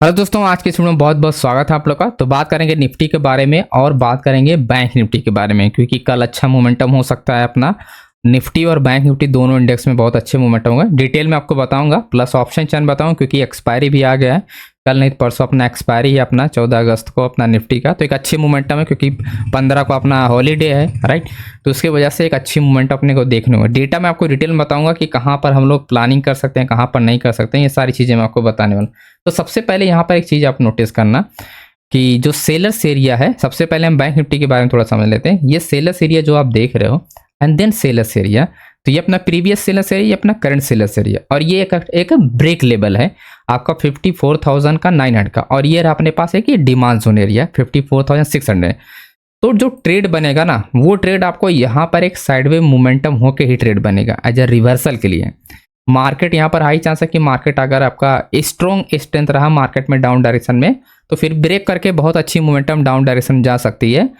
Hello दोस्तों, आज के इस वीडियो में बहुत बहुत स्वागत है आप लोग का। तो बात करेंगे निफ्टी के बारे में और बात करेंगे बैंक निफ्टी के बारे में, क्योंकि कल अच्छा मोमेंटम हो सकता है अपना निफ्टी और बैंक निफ्टी दोनों इंडेक्स में बहुत अच्छे मोमेंटम होंगे। डिटेल में आपको बताऊंगा, प्लस ऑप्शन चैन बताऊं क्योंकि एक्सपायरी भी आ गया है कल नहीं तो परसों अपना एक्सपायरी है अपना 14 अगस्त को अपना निफ्टी का। तो एक अच्छी मोमेंटम है क्योंकि 15 को अपना हॉलीडे है, राइट। तो उसकी वजह से एक अच्छी मोमेंटम अपने को देखने को। डेटा मैं आपको डिटेल में बताऊंगा कि कहाँ पर हम लोग प्लानिंग कर सकते हैं, कहाँ पर नहीं कर सकते हैं, ये सारी चीज़ें मैं आपको बताने वाला। तो सबसे पहले यहाँ पर एक चीज़ आप नोटिस करना कि जो सेलर्स एरिया है, सबसे पहले हम बैंक निफ्टी के बारे में थोड़ा समझ लेते हैं। ये सेलर्स एरिया जो आप देख रहे हो एंड देन सेलर्स एरिया, तो ये अपना प्रीवियस सेलर्स एरिया, ये अपना करंट सेलर्स एरिया, और ये एक ब्रेक लेवल है आपका 54,000 का 900 का, और ये रहा अपने पास है कि डिमांड जोन एरिया 54,600। तो जो ट्रेड बनेगा ना, वो ट्रेड आपको यहाँ पर एक साइडवे मोमेंटम होके ही ट्रेड बनेगा एज अ रिवर्सल के लिए। मार्केट यहाँ पर हाई चांस है कि मार्केट अगर आपका स्ट्रॉन्ग स्ट्रेंथ रहा मार्केट में डाउन डायरेक्शन में, तो फिर ब्रेक करके बहुत अच्छी मोमेंटम डाउन डायरेक्शन जा सकती है।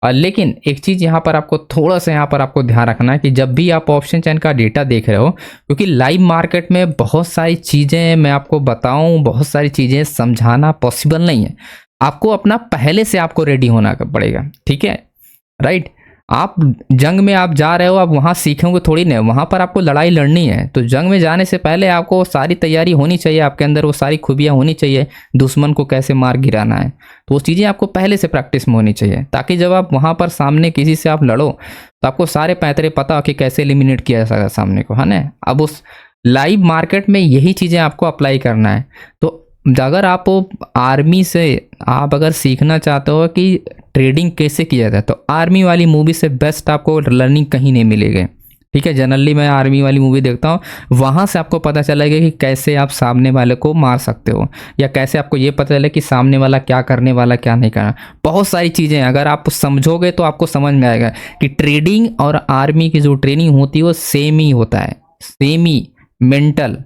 लेकिन एक चीज़ यहाँ पर आपको थोड़ा सा यहाँ पर आपको ध्यान रखना है कि जब भी आप ऑप्शन चैन का डेटा देख रहे हो, क्योंकि लाइव मार्केट में बहुत सारी चीज़ें मैं आपको बताऊँ, बहुत सारी चीज़ें समझाना पॉसिबल नहीं है। आपको अपना पहले से आपको रेडी होना पड़ेगा, ठीक है, राइट। आप जंग में आप जा रहे हो, आप वहाँ सीखेंगे थोड़ी नहीं, वहाँ पर आपको लड़ाई लड़नी है। तो जंग में जाने से पहले आपको सारी तैयारी होनी चाहिए, आपके अंदर वो सारी खूबियाँ होनी चाहिए, दुश्मन को कैसे मार गिराना है। तो वो चीज़ें आपको पहले से प्रैक्टिस में होनी चाहिए, ताकि जब आप वहाँ पर सामने किसी से आप लड़ो तो आपको सारे पैतरे पता हो कि कैसे एलिमिनेट किया जा सकता सामने को, है ना। अब उस लाइव मार्केट में यही चीज़ें आपको अप्लाई करना है। तो अगर आप आर्मी से आप अगर सीखना चाहते हो कि ट्रेडिंग कैसे किया जाता है, तो आर्मी वाली मूवी से बेस्ट आपको लर्निंग कहीं नहीं मिलेगी, ठीक है। जनरली मैं आर्मी वाली मूवी देखता हूँ, वहाँ से आपको पता चलेगा कि कैसे आप सामने वाले को मार सकते हो, या कैसे आपको ये पता चले कि सामने वाला क्या करने वाला क्या नहीं करना। बहुत सारी चीज़ें अगर आप समझोगे तो आपको समझ में आएगा कि ट्रेडिंग और आर्मी की जो ट्रेनिंग होती है वो सेम ही होता है, सेम ही मेंटल,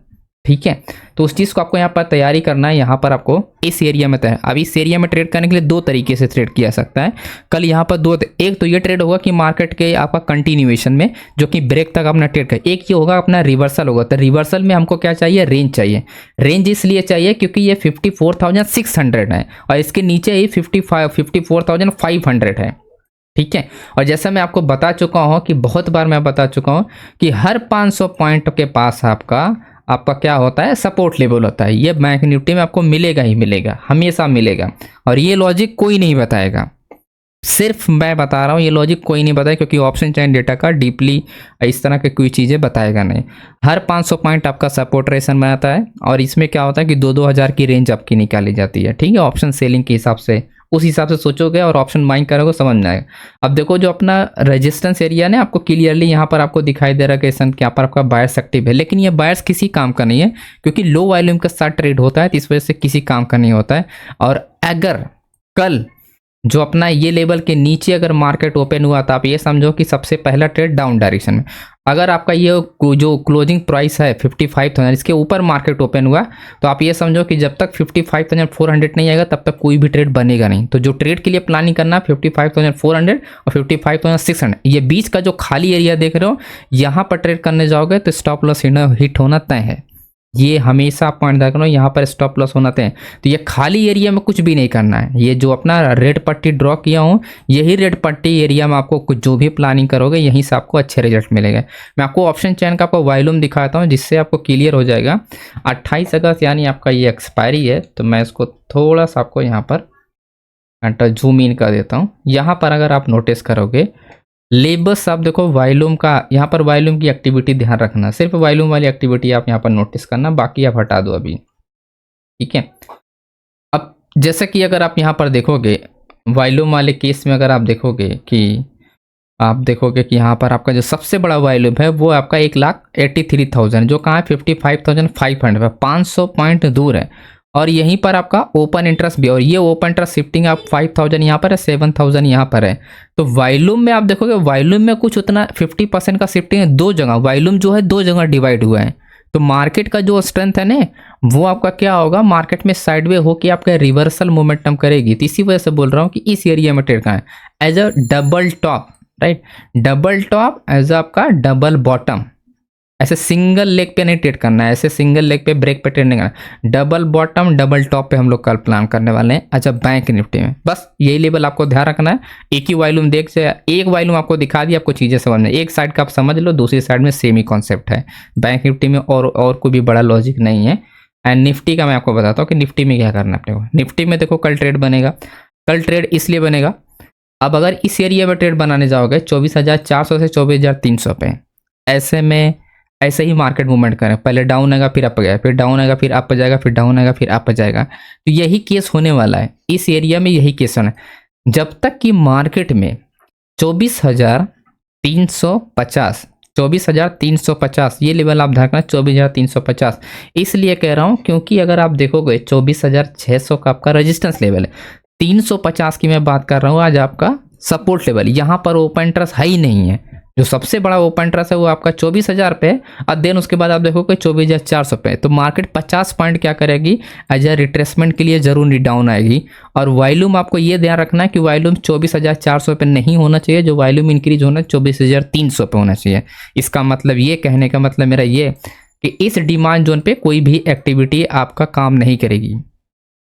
ठीक है। तो उस चीज़ को आपको यहाँ पर तैयारी करना है। यहाँ पर आपको इस एरिया में अब इस एरिया में ट्रेड करने के लिए दो तरीके से ट्रेड किया सकता है। कल यहाँ पर एक तो ये ट्रेड होगा कि मार्केट के आपका कंटिन्यूएशन में जो कि ब्रेक तक अपना ट्रेड कर, एक ये होगा अपना रिवर्सल होगा। तो रिवर्सल में हमको क्या चाहिए, रेंज चाहिए। रेंज इसलिए चाहिए क्योंकि ये 54,600 है और इसके नीचे ही 54,500 है, ठीक है। और जैसा मैं आपको बता चुका हूँ कि बहुत बार मैं बता चुका हूँ कि हर 500 पॉइंट के पास आपका क्या होता है, सपोर्ट लेवल होता है। ये बैंक निफ्टी में आपको मिलेगा ही मिलेगा, हमेशा मिलेगा। और ये लॉजिक कोई नहीं बताएगा, सिर्फ मैं बता रहा हूँ, ये लॉजिक कोई नहीं बताएगा, क्योंकि ऑप्शन चैन डेटा का डीपली इस तरह की कोई चीज़ें बताएगा नहीं। हर 500 पॉइंट आपका सपोर्ट रेशन बनाता है, और इसमें क्या होता है कि 2-2 हज़ार की रेंज आपकी निकाली जाती है, ठीक है। ऑप्शन सेलिंग के हिसाब से उस हिसाब से सोचोगे और ऑप्शन बाइंग करोगे, समझ में आएगा। अब देखो जो अपना रेजिस्टेंस एरिया ने आपको क्लियरली यहाँ पर आपको दिखाई दे रहा है कि यहाँ पर आपका बायर्स एक्टिव है, लेकिन ये बायर्स किसी काम का नहीं है, क्योंकि लो वॉल्यूम के साथ ट्रेड होता है, तो इस वजह से किसी काम का नहीं होता है। और अगर कल जो अपना ये लेवल के नीचे अगर मार्केट ओपन हुआ, तो आप ये समझो कि सबसे पहला ट्रेड डाउन डायरेक्शन में। अगर आपका ये जो क्लोजिंग प्राइस है 55,000, इसके ऊपर मार्केट ओपन हुआ, तो आप ये समझो कि जब तक 55,400 नहीं आएगा तब तक कोई भी ट्रेड बनेगा नहीं। तो जो ट्रेड के लिए प्लानिंग करना 55,400 और 55,600, ये बीच का जो खाली एरिया देख रहे हो, यहाँ पर ट्रेड करने जाओगे तो स्टॉप लॉस हिट होना तय है। ये हमेशा पॉइंट रखना, यहाँ पर स्टॉप लॉस होना तय। तो ये खाली एरिया में कुछ भी नहीं करना है। ये जो अपना रेड पट्टी ड्रॉ किया हूँ, यही रेड पट्टी एरिया में आपको कुछ जो भी प्लानिंग करोगे, यहीं से आपको अच्छे रिजल्ट मिलेंगे। मैं आपको ऑप्शन चैन का आपको वॉल्यूम दिखाता हूँ, जिससे आपको क्लियर हो जाएगा। 28 अगस्त यानी आपका ये एक्सपायरी है, तो मैं इसको थोड़ा सा आपको यहाँ पर जूम इन कर देता हूँ। यहाँ पर अगर आप नोटिस करोगे लेबस, आप देखो वॉल्यूम का, यहाँ पर वॉल्यूम की एक्टिविटी ध्यान रखना, सिर्फ वॉल्यूम वाली एक्टिविटी आप यहाँ पर नोटिस करना, बाकी आप हटा दो अभी, ठीक है। अब जैसे कि अगर आप यहाँ पर देखोगे वॉल्यूम वाले केस में, अगर आप देखोगे कि यहाँ पर आपका जो सबसे बड़ा वॉल्यूम है वो आपका 1,83,000, जो कहाँ है 55,500, 500 पॉइंट दूर है। और यहीं पर आपका ओपन इंटरेस्ट भी, और ये ओपन इंटरेस्ट शिफ्टिंग आप 5,000 यहाँ पर है, 7,000 यहाँ पर है। तो वॉल्यूम में आप देखोगे वॉल्यूम में कुछ उतना 50% का शिफ्टिंग है, दो जगह वॉल्यूम जो है दो जगह डिवाइड हुआ है। तो मार्केट का जो स्ट्रेंथ है ना, वो आपका क्या होगा, मार्केट में साइडवे होके आपका रिवर्सल मोमेंटम करेगी। तो इसी वजह से बोल रहा हूँ कि इस एरिया में ट्रेड करना है as a double top, right, double top as आपका डबल बॉटम, ऐसे सिंगल लेग पे नहीं ट्रेड करना है, ऐसे सिंगल लेग पे ब्रेक पे ट्रेड नहीं करना, डबल बॉटम डबल टॉप पे हम लोग कल प्लान करने वाले हैं। अच्छा, बैंक निफ्टी में बस यही लेवल आपको ध्यान रखना है। एक ही वॉल्यूम देख से एक वॉल्यूम आपको दिखा दी, आपको चीज़ें समझ में, एक साइड का आप समझ लो, दूसरी साइड में सेम ही कॉन्सेप्ट है बैंक निफ्टी में, और कोई भी बड़ा लॉजिक नहीं है। एंड निफ्टी का मैं आपको बताता हूँ कि निफ्टी में क्या करना है अपने को। निफ्टी में देखो कल ट्रेड बनेगा, कल ट्रेड इसलिए बनेगा, अब अगर इस एरिया में ट्रेड बनाने जाओगे 24,400 से 24,300 पे, ऐसे में ऐसे ही मार्केट मूवमेंट करें, पहले डाउन आएगा फिर अप गया, फिर डाउन आएगा फिर अप जाएगा, फिर डाउन आएगा फिर अप जाएगा, तो यही केस होने वाला है इस एरिया में, यही केस होना है जब तक कि मार्केट में 24,350 24,350 ये लेवल आप ध्यान रखना, 24,350 इसलिए कह रहा हूँ क्योंकि अगर आप देखोगे 24,600 का आपका रेजिस्टेंस लेवल है, 350 की मैं बात कर रहा हूँ आज आपका सपोर्ट लेवल, यहाँ पर ओपन इंटरेस्ट है ही नहीं है। जो सबसे बड़ा ओपन इंटरेस्ट है वो आपका 24,000 पे है, और देन उसके बाद आप देखोगे 24,400 पे, तो मार्केट 50 पॉइंट क्या करेगी, एज ए रिट्रेसमेंट के लिए जरूर डाउन आएगी। और वॉल्यूम आपको ये ध्यान रखना है कि वॉल्यूम 24,400 पे नहीं होना चाहिए, जो वॉल्यूम इंक्रीज होना है 24,300 पे होना चाहिए। इसका मतलब ये कहने का मतलब मेरा ये कि इस डिमांड जोन पे कोई भी एक्टिविटी आपका काम नहीं करेगी।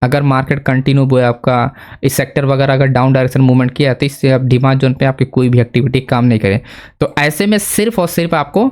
अगर मार्केट कंटिन्यू हुआ आपका इस सेक्टर वगैरह अगर डाउन डायरेक्शन मूवमेंट किया तो इससे अब डिमांड जोन पे आपकी कोई भी एक्टिविटी काम नहीं करे। तो ऐसे में सिर्फ और सिर्फ आपको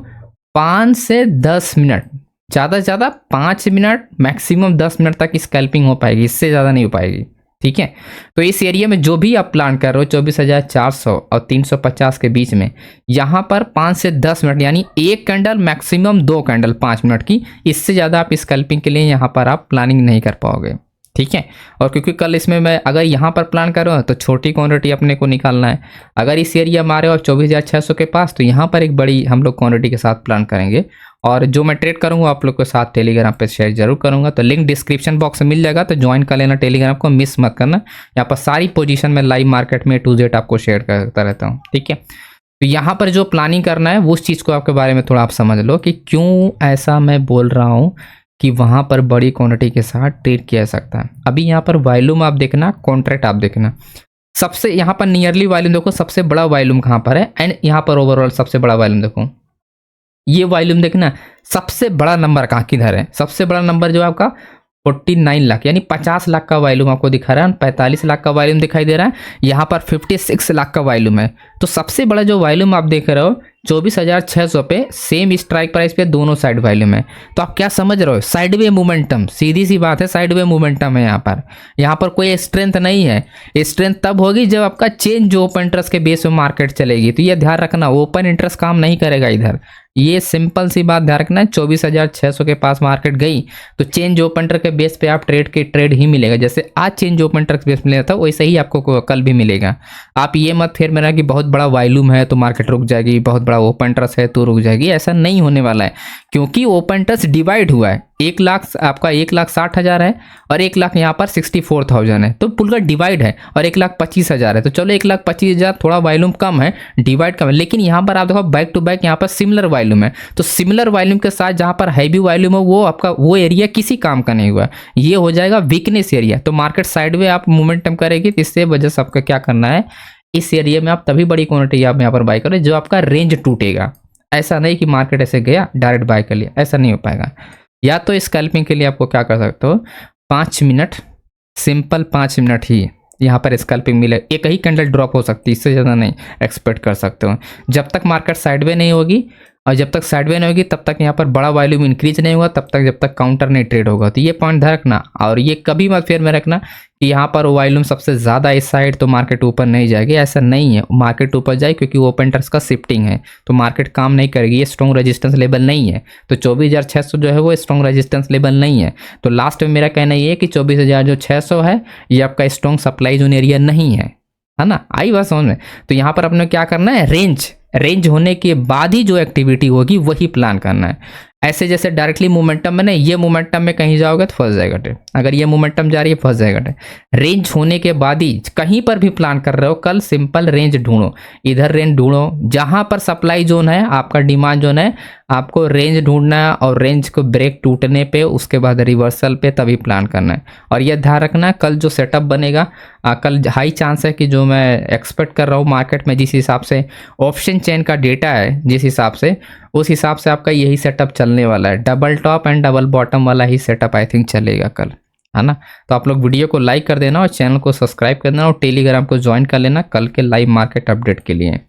5 से 10 मिनट, ज़्यादा से ज़्यादा 5 मिनट, मैक्सिमम 10 मिनट तक स्कैल्पिंग हो पाएगी, इससे ज़्यादा नहीं हो पाएगी। ठीक है, तो इस एरिया में जो भी आप प्लान कर रहे हो 24,400 और 350 के बीच में, यहाँ पर 5 से 10 मिनट यानी एक कैंडल मैक्सिमम 2 कैंडल 5 मिनट की, इससे ज़्यादा आप स्कैल्पिंग के लिए यहाँ पर आप प्लानिंग नहीं कर पाओगे। ठीक है, और क्योंकि कल इसमें मैं अगर यहाँ पर प्लान कर रहा हूँ तो छोटी क्वांटिटी अपने को निकालना है, अगर इस एरिया मारे और 24,600 के पास तो यहाँ पर एक बड़ी हम लोग क्वांटिटी के साथ प्लान करेंगे। और जो मैं ट्रेड करूँगा आप लोग के साथ टेलीग्राम पे शेयर जरूर करूँगा, तो लिंक डिस्क्रिप्शन बॉक्स में मिल जाएगा, तो ज्वाइन कर लेना टेलीग्राम को, मिस मत करना। यहाँ पर सारी पोजीशन में लाइव मार्केट में टू जेड आपको शेयर करता रहता हूँ। ठीक है, तो यहाँ पर जो प्लानिंग करना है वो उस चीज़ को आपके बारे में थोड़ा आप समझ लो कि क्यों ऐसा मैं बोल रहा हूँ कि वहाँ पर बड़ी क्वांटिटी के साथ ट्रेड किया जा सकता है। अभी यहाँ पर वॉल्यूम आप देखना, कॉन्ट्रैक्ट आप देखना, सबसे यहाँ पर नियरली वॉल्यूम देखो, सबसे बड़ा वॉल्यूम कहाँ पर है, एंड यहाँ पर ओवरऑल सबसे बड़ा वॉल्यूम देखो, ये वॉल्यूम देखना, सबसे बड़ा नंबर कहाँ किधर है, सबसे बड़ा नंबर जो है आपका 49 लाख यानी 50 लाख का वॉल्यूम आपको दिखा रहा है, 45 लाख का वॉल्यूम दिखाई दे रहा है, यहाँ पर 56 लाख का वॉल्यूम है। तो सबसे बड़ा जो वॉल्यूम आप देख रहे हो 24,600 पे, सेम स्ट्राइक प्राइस पे दोनों साइड वॉल्यूम है। तो आप क्या समझ रहे हो, साइडवे मोमेंटम, सीधी सी बात है, साइडवे मोमेंटम है यहाँ पर कोई स्ट्रेंथ नहीं है। स्ट्रेंथ तब होगी जब आपका चेंज जो ओपन इंटरेस्ट के बेस में मार्केट चलेगी, तो ये ध्यान रखना ओपन इंटरेस्ट काम नहीं करेगा इधर, ये सिंपल सी बात ध्यान रखना है। 24,600 के पास मार्केट गई तो चेंज ओपन इंटरेस्ट के बेस पे आप ट्रेड ही मिलेगा, जैसे आज चेंज ओपन इंटरेस्ट बेस मिलेगा था वैसे ही आपको कल भी मिलेगा। आप ये मत फिर मेरा कि बहुत बड़ा वॉल्यूम है तो मार्केट रुक जाएगी, बहुत बड़ा ओपन इंटरेस्ट है तो रुक जाएगी, ऐसा नहीं होने वाला है, क्योंकि ओपन इंटरेस्ट डिवाइड हुआ है। 1 लाख आपका 1,60,000 है और 1 लाख यहाँ पर 64,000 है, तो पूरा डिवाइड है, और 1,25,000 है, तो चलो 1,25,000 थोड़ा वॉल्यूम कम है, डिवाइड कम है, लेकिन यहाँ पर आप देखो बैक टू बैक यहाँ पर सिमिलर वॉल्यूम है। तो सिमिलर वॉल्यूम के साथ जहाँ पर हैवी वॉल्यूम है वो आपका वो एरिया किसी काम का नहीं हुआ, ये हो जाएगा वीकनेस एरिया। तो मार्केट साइडवे आप मोमेंटम करेगी, तो इससे वजह से आपका क्या करना है, इस एरिया में आप तभी बड़ी क्वांटिटी आप यहाँ पर बाय करो जो आपका रेंज टूटेगा। ऐसा नहीं कि मार्केट ऐसे गया डायरेक्ट बाय कर लिया, ऐसा नहीं हो पाएगा। या तो स्कैल्पिंग के लिए आपको क्या कर सकते हो, 5 मिनट, सिंपल 5 मिनट ही यहाँ पर स्कैल्पिंग मिले, एक ही कैंडल ड्रॉप हो सकती है, इससे ज़्यादा नहीं एक्सपेक्ट कर सकते हो। जब तक मार्केट साइडवे नहीं होगी, और जब तक साइडवे नहीं होगी तब तक यहाँ पर बड़ा वॉल्यूम इंक्रीज नहीं होगा, तब तक जब तक काउंटर नहीं ट्रेड होगा। तो ये पॉइंट ध्यान रखना, और ये कभी मत फेर में रखना कि यहाँ पर वॉल्यूम सबसे ज़्यादा इस साइड तो मार्केट ऊपर नहीं जाएगी, ऐसा नहीं है। मार्केट ऊपर जाए क्योंकि ओपन इंटरेस्ट का शिफ्टिंग है, तो मार्केट काम नहीं करेगी, ये स्ट्रॉन्ग रेजिस्टेंस लेवल नहीं है। तो 24,600 जो है वो स्ट्रॉन्ग रेजिस्टेंस लेवल नहीं है। तो लास्ट में मेरा कहना ये है कि 24,600 है ये आपका स्ट्रॉन्ग सप्लाई जोन एरिया नहीं है ना, आई बात समझ में। तो यहाँ पर अपने क्या करना है, रेंज होने के बाद ही जो एक्टिविटी होगी वही प्लान करना है। ऐसे जैसे डायरेक्टली मोमेंटम में नहीं, ये मोमेंटम में कहीं जाओगे तो फंस जाएगा ट्रेड, अगर ये मोमेंटम जा रही है फंस जाएगा ट्रेड। रेंज होने के बाद ही कहीं पर भी प्लान कर रहे हो कल, सिंपल रेंज ढूंढो, इधर रेंज ढूंढो, जहां पर सप्लाई जोन है आपका डिमांड जोन है, आपको रेंज ढूंढना है, और रेंज को ब्रेक टूटने पे उसके बाद रिवर्सल पे तभी प्लान करना है। और यह ध्यान रखना कल जो सेटअप बनेगा, कल हाई चांस है कि जो मैं एक्सपेक्ट कर रहा हूँ मार्केट में, जिस हिसाब से ऑप्शन चेन का डेटा है, जिस हिसाब से उस हिसाब से आपका यही सेटअप चलने वाला है, double top and double bottom वाला ही सेटअप आई थिंक चलेगा कल, है ना। तो आप लोग वीडियो को लाइक कर देना और चैनल को सब्सक्राइब कर देना और टेलीग्राम को ज्वाइन कर लेना कल के लाइव मार्केट अपडेट के लिए।